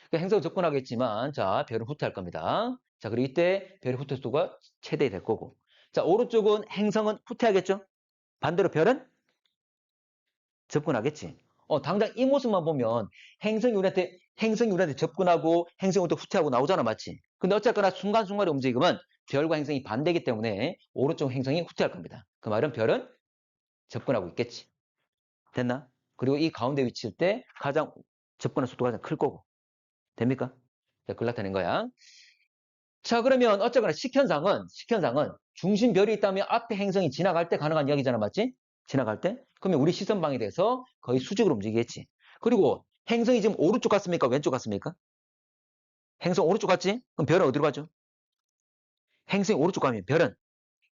그러니까 행성 접근하겠지만, 자, 별은 후퇴할 겁니다. 자, 그리고 이때 별의 후퇴 속도가 최대될 거고. 자, 오른쪽은 행성은 후퇴하겠죠? 반대로 별은 접근하겠지. 당장 이 모습만 보면 행성이 우리한테 접근하고 행성이 또 후퇴하고 나오잖아, 맞지? 근데 어쨌거나 순간순간의 움직임은 별과 행성이 반대이기 때문에 오른쪽 행성이 후퇴할 겁니다. 그 말은 별은 접근하고 있겠지. 됐나? 그리고 이 가운데 위치일 때 가장 접근할 속도가 가장 클 거고. 됩니까? 자, 그걸 나타낸 거야. 자, 그러면 어쨌거나 식현상은 중심 별이 있다면 앞에 행성이 지나갈 때 가능한 이야기잖아, 맞지? 지나갈 때? 그러면 우리 시선방에 대해서 거의 수직으로 움직이겠지. 그리고 행성이 지금 오른쪽 갔습니까? 왼쪽 갔습니까? 행성 오른쪽 갔지? 그럼 별은 어디로 가죠? 행성이 오른쪽 가면 별은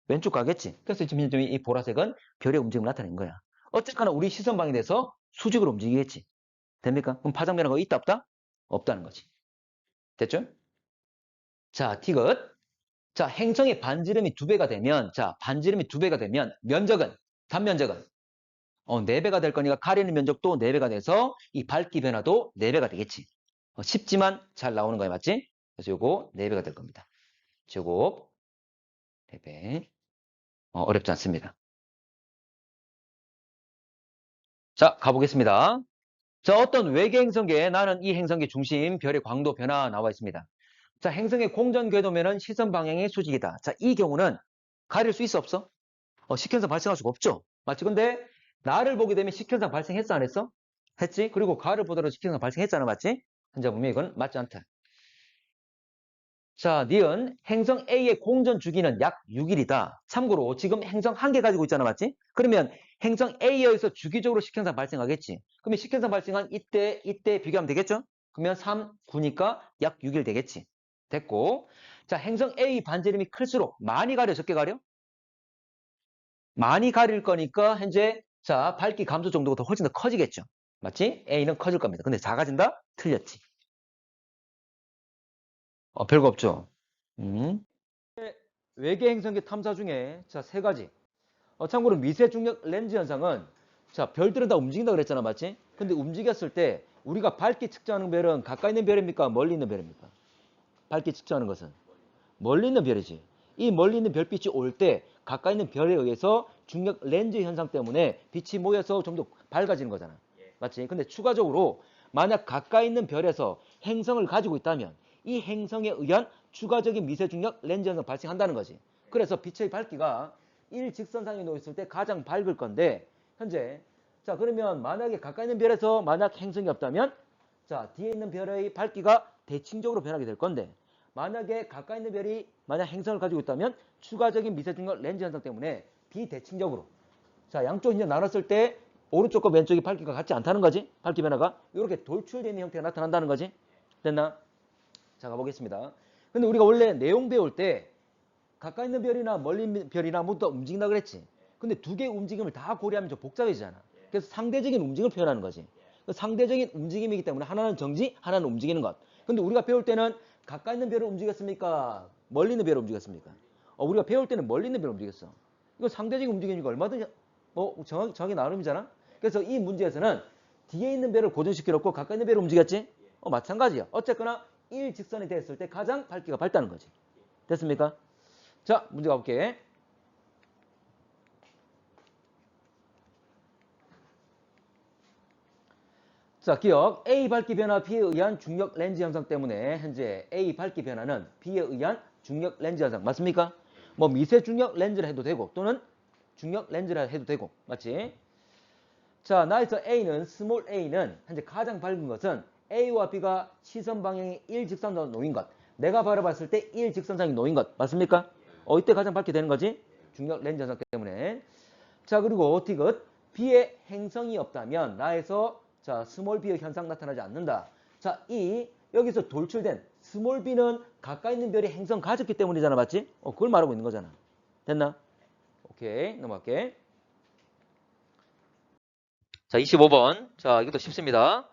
왼쪽 가겠지. 그래서 지금 이 보라색은 별의 움직임을 나타낸 거야. 어쨌거나 우리 시선방에 대해서 수직으로 움직이겠지. 됩니까? 그럼 파장 변화가 있다 없다? 없다는 거지. 됐죠? 자, 티귿. 자, 행성의 반지름이 2배가 되면, 자, 반지름이 2배가 되면 면적은, 단면적은 4배가 될 거니까 가리는 면적도 4배가 돼서 이 밝기 변화도 4배가 되겠지. 쉽지만 잘 나오는 거야, 맞지? 그래서 요거 4배가 될 겁니다. 제곱 4배. 어렵지 않습니다. 자, 가보겠습니다. 자, 어떤 외계 행성계에 나는 이 행성계 중심 별의 광도 변화 나와 있습니다. 자, 행성의 공전 궤도면은 시선 방향의 수직이다. 자, 이 경우는 가릴 수 있어 없어? 식현상 발생할 수가 없죠. 맞지? 근데 나를 보게 되면 식현상 발생했어 안 했어? 했지? 그리고 가를 보더라도 식현상 발생했잖아, 맞지? 현재 보면 이건 맞지 않다. 자, 니은 행성 A의 공전 주기는 약 6일이다. 참고로 지금 행성 한 개 가지고 있잖아, 맞지? 그러면 행성 A에서 주기적으로 식현상 발생하겠지. 그러면 식현상 발생한 이때 비교하면 되겠죠? 그러면 3, 9니까 약 6일 되겠지. 됐고. 자, 행성 A 반지름이 클수록 많이 가려, 적게 가려? 많이 가릴 거니까 현재 자, 밝기 감소 정도가 더 훨씬 더 커지겠죠. 맞지? A는 커질 겁니다. 근데 작아진다? 틀렸지. 별거 없죠. 음. 외계 행성계 탐사 중에 자, 3가지. 참고로 미세 중력 렌즈 현상은 자, 별들은 다 움직인다 그랬잖아. 맞지? 근데 움직였을 때 우리가 밝기 측정하는 별은 가까이 있는 별입니까? 멀리 있는 별입니까? 밝기 측정하는 것은 멀리 있는 별이지. 이 멀리 있는 별빛이 올 때 가까이 있는 별에 의해서 중력 렌즈 현상 때문에 빛이 모여서 좀 더 밝아지는 거잖아. 맞지? 근데 추가적으로 만약 가까이 있는 별에서 행성을 가지고 있다면 이 행성에 의한 추가적인 미세 중력 렌즈 현상 발생한다는 거지. 그래서 빛의 밝기가 일직선상에 놓여 있을 때 가장 밝을 건데 현재 자, 그러면 만약에 가까이 있는 별에서 만약 행성이 없다면 자, 뒤에 있는 별의 밝기가 대칭적으로 변하게 될 건데 만약에 가까이 있는 별이 만약 행성을 가지고 있다면 추가적인 미세중력 렌즈 현상 때문에 비대칭적으로 자 양쪽 이제 나눴을 때 오른쪽과 왼쪽이 밝기가 같지 않다는 거지. 밝기 변화가 이렇게 돌출되는 형태가 나타난다는 거지. 됐나? 자 가보겠습니다. 근데 우리가 원래 내용 배울 때 가까이 있는 별이나 멀리 있는 별이나 모두 다 움직인다 그랬지. 근데 두 개의 움직임을 다 고려하면 좀 복잡해지잖아. 그래서 상대적인 움직임을 표현하는 거지. 상대적인 움직임이기 때문에 하나는 정지, 하나는 움직이는 것. 근데 우리가 배울 때는 가까이 있는 별을 움직였습니까? 멀리 있는 별을 움직였습니까? 우리가 배울 때는 멀리 있는 별을 움직였어. 이거 상대적인 움직임이니까 얼마든지 정하기 나름이잖아. 그래서 이 문제에서는 뒤에 있는 별을 고정시켜 놓고 가까이 있는 별을 움직였지? 마찬가지야. 어쨌거나 일직선이 됐을 때 가장 밝기가 밝다는 거지. 됐습니까? 자, 문제 가볼게. 자, 기억. A 밝기 변화 B에 의한 중력 렌즈 현상 때문에 현재 A 밝기 변화는 B에 의한 중력 렌즈 현상. 맞습니까? 뭐 미세 중력 렌즈를 해도 되고 또는 중력 렌즈를 해도 되고. 맞지? 자, 나에서 A는 스몰 a는 현재 가장 밝은 것은 A와 B가 시선 방향이 일직선으로 놓인 것. 내가 바라봤을 때 일직선상이 놓인 것. 맞습니까? 이때 가장 밝게 되는 거지? 중력 렌즈 현상 때문에. 자, 그리고 디귿. B에 행성이 없다면 나에서 자, 스몰 B의 현상 나타나지 않는다. 자, 여기서 돌출된 스몰 B는 가까이 있는 별이 행성 가졌기 때문이잖아. 맞지? 그걸 말하고 있는 거잖아. 됐나? 오케이. 넘어갈게. 자, 25번. 자, 이것도 쉽습니다.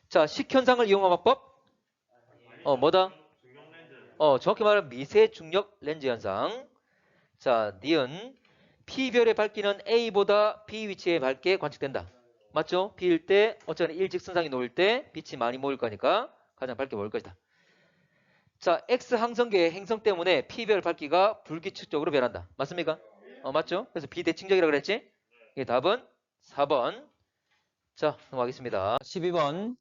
자, 식현상을 이용한 방법? 뭐다? 정확히 말하면 미세 중력 렌즈 현상. 자, 니은 P별의 밝기는 A보다 B 위치에 밝게 관측된다. 맞죠? B일 때 어쩌면 일직선상이 놓일 때 빛이 많이 모일 거니까 가장 밝게 모일 것이다. 자, X 항성계의 행성 때문에 P별 밝기가 불규칙적으로 변한다. 맞습니까? 맞죠? 그래서 비대칭적이라고 그랬지? 이 답은 4번. 자, 넘어가겠습니다. 12번.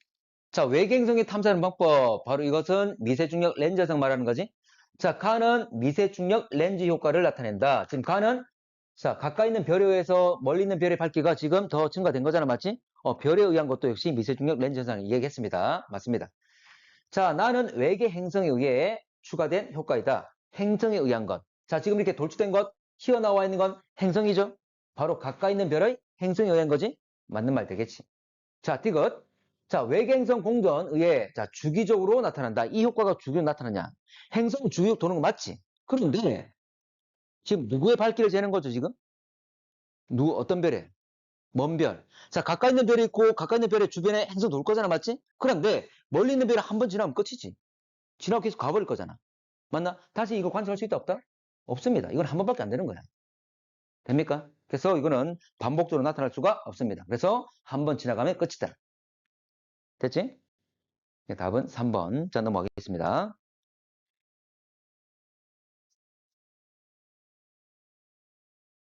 자, 외계행성의 탐사하는 방법. 바로 이것은 미세중력 렌즈 현상 말하는 거지. 자, 가는 미세중력 렌즈 효과를 나타낸다. 지금 가는 자, 가까이 있는 별에 의해서 멀리 있는 별의 밝기가 지금 더 증가된 거잖아. 맞지? 별에 의한 것도 역시 미세중력 렌즈 현상을 얘기했습니다. 맞습니다. 자, 나는 외계 행성에 의해 추가된 효과이다. 행성에 의한 것. 자, 지금 이렇게 돌출된 것, 튀어나와 있는 건 행성이죠? 바로 가까이 있는 별의 행성에 의한 거지? 맞는 말 되겠지. 자, 디귿. 자, 외계행성 공전에 의해 자, 주기적으로 나타난다. 이 효과가 주기적으로 나타나냐? 행성 주기적으로 도는 거 맞지? 그런데 지금 누구의 밝기를 재는 거죠, 지금? 어떤 별에? 먼 별. 자, 가까이 있는 별이 있고 가까이 있는 별의 주변에 행성 돌 거잖아, 맞지? 그런데 멀리 있는 별을 한 번 지나면 끝이지. 지나고 계속 가버릴 거잖아. 맞나? 다시 이거 관찰할 수 있다, 없다? 없습니다. 이건 한 번밖에 안 되는 거야. 됩니까? 그래서 이거는 반복적으로 나타날 수가 없습니다. 그래서 한 번 지나가면 끝이다. 됐지? 네, 답은 3번. 자, 넘어가겠습니다.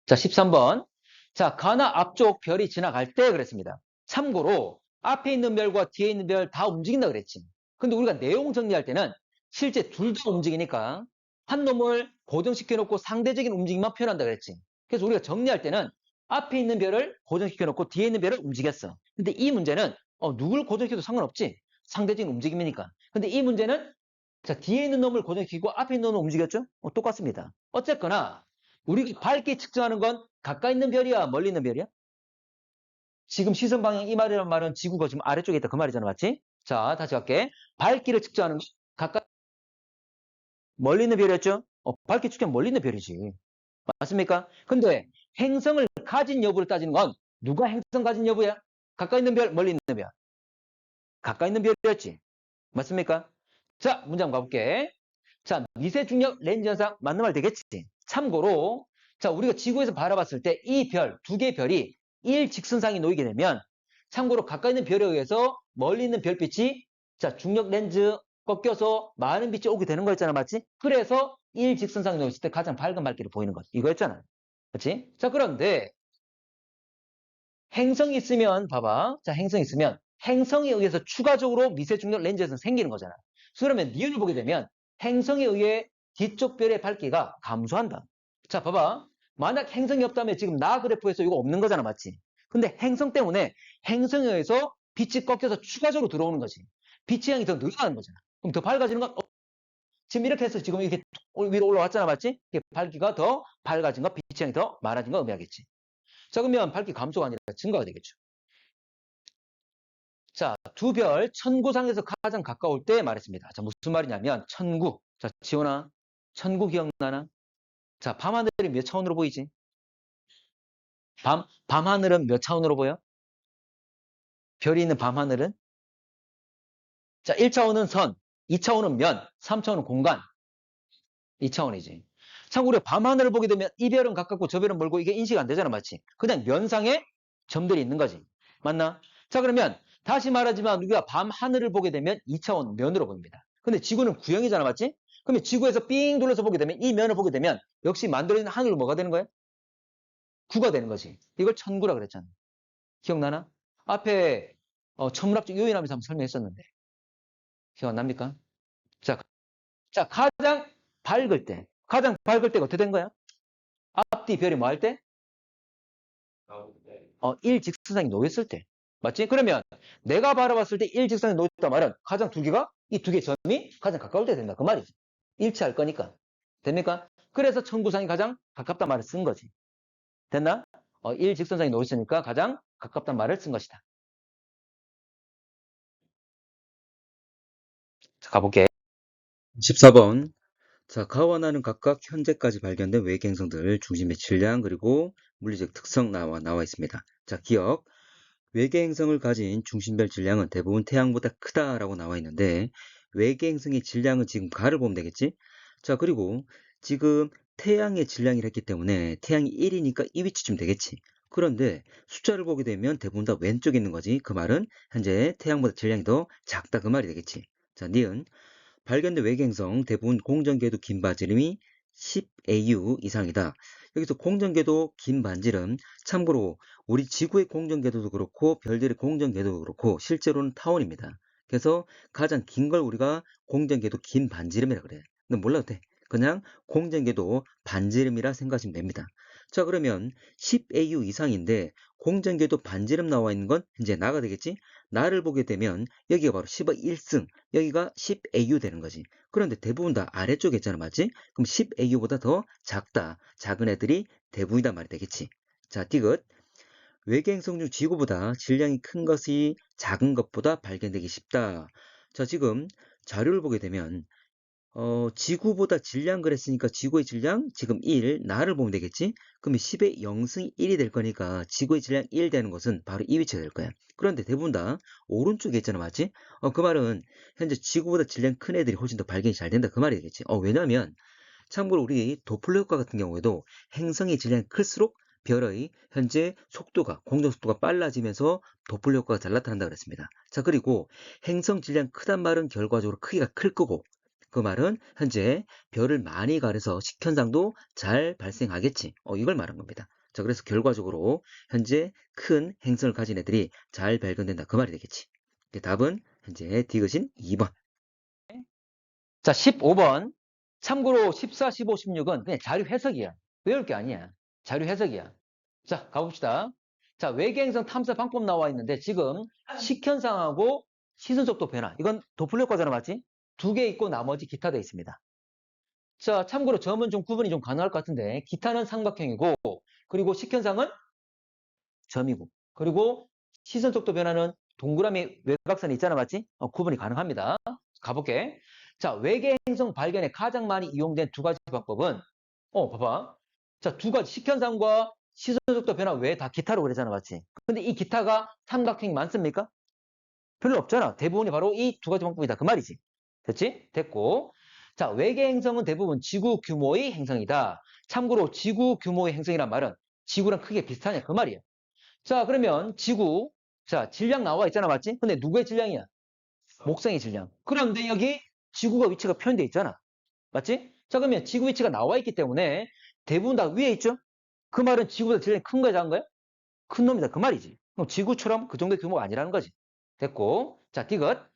자, 13번. 자, 가나 앞쪽 별이 지나갈 때 그랬습니다. 참고로 앞에 있는 별과 뒤에 있는 별 다 움직인다 그랬지. 근데 우리가 내용 정리할 때는 실제 둘 다 움직이니까 한 놈을 고정시켜 놓고 상대적인 움직임만 표현한다 그랬지. 그래서 우리가 정리할 때는 앞에 있는 별을 고정시켜 놓고 뒤에 있는 별을 움직였어. 근데 이 문제는 누굴 고정시켜도 상관없지. 상대적인 움직임이니까. 근데 이 문제는 자, 뒤에 있는 놈을 고정시키고 앞에 있는 놈을 움직였죠? 똑같습니다. 어쨌거나 우리가 밝게 측정하는 건 가까이 있는 별이야, 멀리 있는 별이야? 지금 시선 방향 이 말이란 말은 지구가 지금 아래쪽에 있다 그 말이잖아, 맞지? 자, 다시 할게. 밝기를 측정하는 건 가까이 멀리 있는 별이었죠? 밝기 측정 멀리 있는 별이지. 맞습니까? 근데 행성을 가진 여부를 따지는 건 누가 행성 가진 여부야? 가까이 있는 별, 멀리 있는 별. 가까이 있는 별이었지. 맞습니까? 자, 문제 한번 가볼게. 자, 미세중력 렌즈 현상 맞는 말 되겠지? 참고로 자, 우리가 지구에서 바라봤을 때 이 별, 두 개의 별이 일직선상에 놓이게 되면 참고로 가까이 있는 별에 의해서 멀리 있는 별빛이 자, 중력 렌즈 꺾여서 많은 빛이 오게 되는 거였잖아. 맞지? 그래서 일직선상에 놓였을 때 가장 밝은 밝기를 보이는 것. 이거였잖아. 그렇지? 자, 그런데 행성이 있으면 봐봐. 자, 행성이 있으면 행성에 의해서 추가적으로 미세중력 렌즈에서 생기는 거잖아. 그러면 니은을 보게 되면 행성에 의해 뒤쪽 별의 밝기가 감소한다. 자, 봐봐. 만약 행성이 없다면 지금 나 그래프에서 이거 없는 거잖아. 맞지? 근데 행성 때문에 행성에 의해서 빛이 꺾여서 추가적으로 들어오는 거지. 빛의 양이 더 늘어나는 거잖아. 그럼 더 밝아지는 건 지금 이렇게 해서 지금 이렇게 위로 올라왔잖아, 맞지? 이게 밝기가 더 밝아진 거, 빛의 양이 더 많아진 거 의미하겠지. 자, 그러면 밝기 감소가 아니라 증가가 되겠죠. 자, 두 별, 천구상에서 가장 가까울 때 말했습니다. 자, 무슨 말이냐면, 천구. 자, 지원아, 천구 기억나나? 자, 밤하늘이 몇 차원으로 보이지? 밤하늘은 몇 차원으로 보여? 별이 있는 밤하늘은? 자, 1차원은 선, 2차원은 면, 3차원은 공간. 2차원이지. 참고로 밤하늘을 보게 되면 이 별은 가깝고 저 별은 멀고 이게 인식 안 되잖아, 맞지? 그냥 면상에 점들이 있는 거지. 맞나? 자, 그러면 다시 말하지만 우리가 밤하늘을 보게 되면 2차원 면으로 보입니다. 근데 지구는 구형이잖아, 맞지? 그러면 지구에서 삥 둘러서 보게 되면 이 면을 보게 되면 역시 만들어진 하늘은 뭐가 되는 거야? 구가 되는 거지. 이걸 천구라 그랬잖아. 기억나나? 앞에 천문학적 요인하면서 한번 설명했었는데. 기억 안 납니까? 자, 자, 가장 밝을 때가 어떻게 된 거야? 앞뒤 별이 뭐 할 때? 일직선상에 놓였을 때. 맞지? 그러면 내가 바라봤을 때 일직선에 놓였단 말은 가장 두 개가 이 두 개 점이 가장 가까울 때 된다. 그 말이지. 일치할 거니까. 됩니까? 그래서 천구상이 가장 가깝단 말을 쓴 거지. 됐나? 일직선상에 놓였으니까 가장 가깝단 말을 쓴 것이다. 자, 가볼게. 14번. 자, 가와 나는 각각 현재까지 발견된 외계 행성들 중심의 질량 그리고 물리적 특성 나와 있습니다. 자, 기억. 외계 행성을 가진 중심별 질량은 대부분 태양보다 크다라고 나와 있는데 외계 행성의 질량은 지금 가를 보면 되겠지? 자, 그리고 지금 태양의 질량이라 했기 때문에 태양이 1이니까 이 위치쯤 되겠지. 그런데 숫자를 보게 되면 대부분 다 왼쪽에 있는 거지. 그 말은 현재 태양보다 질량이 더 작다 그 말이 되겠지. 자, 니은 발견된 외계행성 대부분 공전궤도 긴 반지름이 10AU 이상이다. 여기서 공전궤도 긴 반지름, 참고로 우리 지구의 공전궤도도 그렇고 별들의 공전궤도도 그렇고 실제로는 타원입니다. 그래서 가장 긴 걸 우리가 공전궤도 긴 반지름이라 그래. 근데 몰라도 돼. 그냥 공전궤도 반지름이라 생각하시면 됩니다. 자, 그러면 10AU 이상인데 공전궤도 반지름 나와 있는 건 이제 나가 되겠지? 나를 보게 되면 여기가 바로 10의 1승, 여기가 10AU 되는 거지. 그런데 대부분 다 아래쪽에 있잖아, 맞지? 그럼 10AU보다 더 작다. 작은 애들이 대부분이다 말이 되겠지. 자, 디귿. 외계 행성 중 지구보다 질량이 큰 것이 작은 것보다 발견되기 쉽다. 자, 지금 자료를 보게 되면 지구보다 질량 그랬으니까 지구의 질량 지금 1, 나를 보면 되겠지? 그러면 10의 0승 1이 될 거니까 지구의 질량 1 되는 것은 바로 이 위치가 될 거야. 그런데 대부분 다 오른쪽에 있잖아, 맞지? 그 말은 현재 지구보다 질량 큰 애들이 훨씬 더 발견이 잘 된다 그 말이 되겠지. 왜냐면 참고로 우리 도플러 효과 같은 경우에도 행성의 질량이 클수록 별의 현재 속도가, 공정 속도가 빨라지면서 도플러 효과가 잘 나타난다 그랬습니다. 자, 그리고 행성 질량 크단 말은 결과적으로 크기가 클 거고 그 말은 현재 별을 많이 가려서 식현상도 잘 발생하겠지. 이걸 말한 겁니다. 자, 그래서 결과적으로 현재 큰 행성을 가진 애들이 잘 발견된다. 그 말이 되겠지. 답은 현재 디귿인 2번. 자, 15번. 참고로 14, 15, 16은 그냥 자료 해석이야. 외울 게 아니야. 자료 해석이야. 자, 가봅시다. 자, 외계행성 탐사 방법 나와 있는데 지금 식현상하고 시선속도 변화. 이건 도플러 효과잖아, 맞지? 두 개 있고 나머지 기타 돼 있습니다. 자, 참고로 점은 좀 구분이 좀 가능할 것 같은데 기타는 삼각형이고 그리고 식현상은 점이고 그리고 시선속도 변화는 동그라미 외곽선이 있잖아, 맞지? 구분이 가능합니다. 가볼게. 자, 외계 행성 발견에 가장 많이 이용된 두 가지 방법은 봐봐. 자, 두 가지 식현상과 시선속도 변화 외에 다 기타로 그러잖아, 맞지? 근데 이 기타가 삼각형이 많습니까? 별로 없잖아. 대부분이 바로 이 두 가지 방법이다. 그 말이지. 됐지? 됐고. 자, 외계 행성은 대부분 지구 규모의 행성이다. 참고로 지구 규모의 행성이란 말은 지구랑 크게 비슷하냐 그 말이야. 자, 그러면 지구. 자, 질량 나와 있잖아, 맞지? 근데 누구의 질량이야? 목성의 질량. 그런데 여기 지구가 위치가 표현돼 있잖아. 맞지? 자, 그러면 지구 위치가 나와 있기 때문에 대부분 다 위에 있죠? 그 말은 지구보다 질량이 큰 거야, 작은 거야? 큰 놈이다. 그 말이지. 그럼 지구처럼 그 정도의 규모가 아니라는 거지. 됐고. 자, 디귿.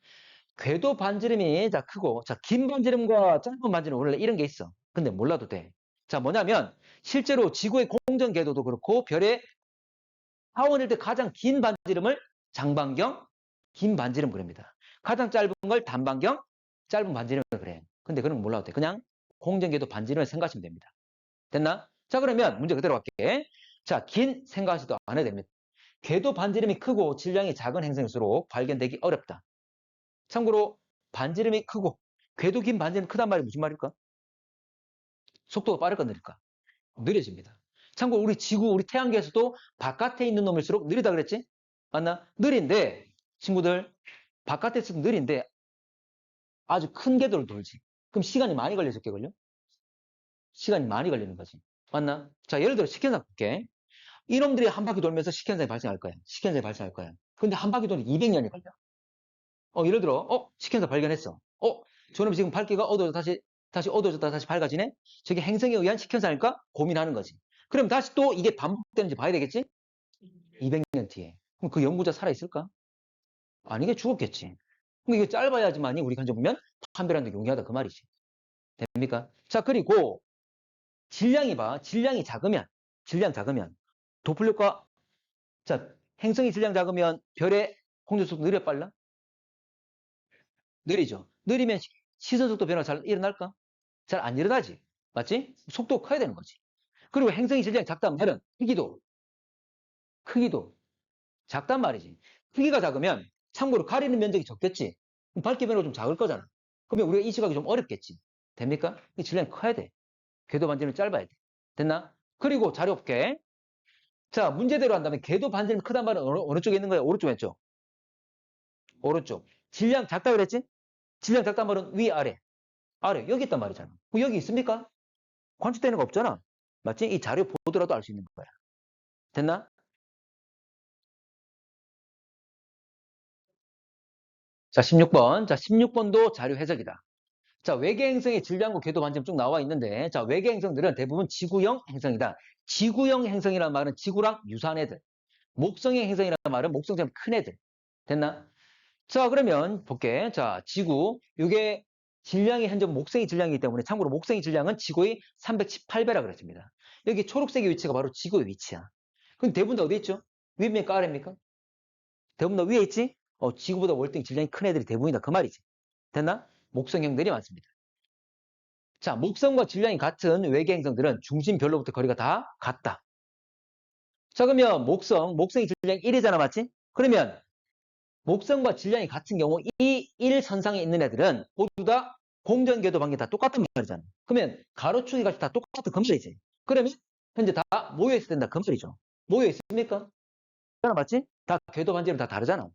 궤도 반지름이 자 크고 자 긴 반지름과 짧은 반지름 원래 이런 게 있어. 근데 몰라도 돼. 자, 뭐냐면 실제로 지구의 공전 궤도도 그렇고 별의 하원일 때 가장 긴 반지름을 장반경 긴 반지름 그럽니다. 가장 짧은 걸 단반경 짧은 반지름 그래. 근데 그런 거 몰라도 돼. 그냥 공전궤도 반지름을 생각하시면 됩니다. 됐나? 자, 그러면 문제 그대로 갈게. 자, 긴 생각하지도 안 해도 됩니다. 궤도 반지름이 크고 질량이 작은 행성일수록 발견되기 어렵다. 참고로 반지름이 크고 궤도 긴 반지름이 크단 말이 무슨 말일까? 속도가 빠를까 느릴까? 느려집니다. 참고로 우리 지구, 우리 태양계에서도 바깥에 있는 놈일수록 느리다 그랬지? 맞나? 느린데 친구들 바깥에서도 느린데 아주 큰 궤도를 돌지. 그럼 시간이 많이 걸려서 걸려? 시간이 많이 걸리는 거지. 맞나? 자, 예를 들어 식현상 볼게. 이놈들이 한 바퀴 돌면서 식현상이 발생할 거야. 식현상이 발생할 거야. 근데 한 바퀴 도는 200년이 걸려. 예를 들어, 식현상 발견했어. 저놈 지금 밝기가 어두워져 다시 어두워졌다 다시 밝아지네? 저게 행성에 의한 식현상일까? 고민하는 거지. 그럼 다시 또 이게 반복되는지 봐야 되겠지? 200년 뒤에. 그럼 그 연구자 살아있을까? 아니게 죽었겠지. 그럼 이게 짧아야지만이 우리 간접 보면 판별하는 게 용이하다 그 말이지. 됩니까? 자, 그리고 질량이 봐. 질량 작으면 도플력과 자, 행성이 질량 작으면 별의 공전 속도 느려 빨라? 느리죠. 느리면 시선 속도 변화가 잘 일어날까? 잘 안 일어나지. 맞지? 속도가 커야 되는 거지. 그리고 행성이 질량이 작단 말은 크기도 작단 말이지. 크기가 작으면 참고로 가리는 면적이 적겠지. 그럼 밝기 변화가 좀 작을 거잖아. 그러면 우리가 인식하기 좀 어렵겠지. 됩니까? 이 질량이 커야 돼. 궤도 반지름이 짧아야 돼. 됐나? 그리고 자료 볼게. 자, 문제대로 한다면 궤도 반지름이 크단 말은 어느 쪽에 있는 거야? 오른쪽, 왼쪽? 오른쪽. 질량 작다 그랬지? 질량 작단 말은 위, 아래. 아래. 여기 있단 말이잖아. 여기 있습니까? 관측되는 거 없잖아. 맞지? 이 자료 보더라도 알 수 있는 거야. 됐나? 자, 16번. 자, 16번도 자료 해석이다. 자, 외계 행성의 질량과 궤도 반지름 쭉 나와 있는데, 자, 외계 행성들은 대부분 지구형 행성이다. 지구형 행성이라는 말은 지구랑 유사한 애들. 목성형 행성이라는 말은 목성처럼 큰 애들. 됐나? 자, 그러면 볼게. 자, 지구. 이게 질량이 현재 목성의 질량이기 때문에 참고로 목성의 질량은 지구의 318배라 그랬습니다. 여기 초록색의 위치가 바로 지구의 위치야. 그럼 대부분 다 어디 있죠? 위입니까? 아래입니까? 대부분 다 위에 있지? 지구보다 월등히 질량이 큰 애들이 대부분이다. 그 말이지. 됐나? 목성형들이 많습니다. 자, 목성과 질량이 같은 외계 행성들은 중심별로부터 거리가 다 같다. 자, 그러면 목성의 질량이 1이잖아, 맞지? 그러면 목성과 질량이 같은 경우 이 1선상에 있는 애들은 모두 다 공전궤도 방향이 다 똑같은 말이잖아. 그러면 가로축이 같이 다 똑같은 그 말이지. 그러면 현재 다 모여있어야 된다 그 말이죠. 모여있습니까? 맞지? 다 궤도 반지름 다 다르잖아.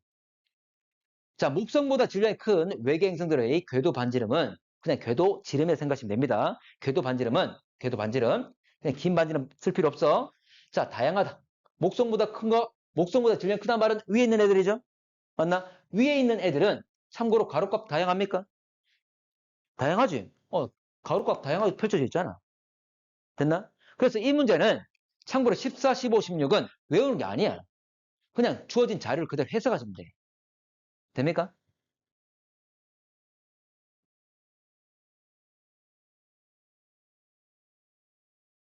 자, 목성보다 질량이 큰 외계 행성들의 궤도 반지름은 그냥 궤도 지름에 생각하시면 됩니다. 궤도 반지름 그냥 긴 반지름 쓸 필요 없어. 자, 다양하다. 목성보다 질량이 크단 말은 위에 있는 애들이죠. 맞나? 위에 있는 애들은 참고로 가로값 다양합니까? 다양하지. 가로값 다양하게 펼쳐져 있잖아. 됐나? 그래서 이 문제는 참고로 14, 15, 16은 외우는 게 아니야. 그냥 주어진 자료를 그대로 해석하시면 돼. 됩니까?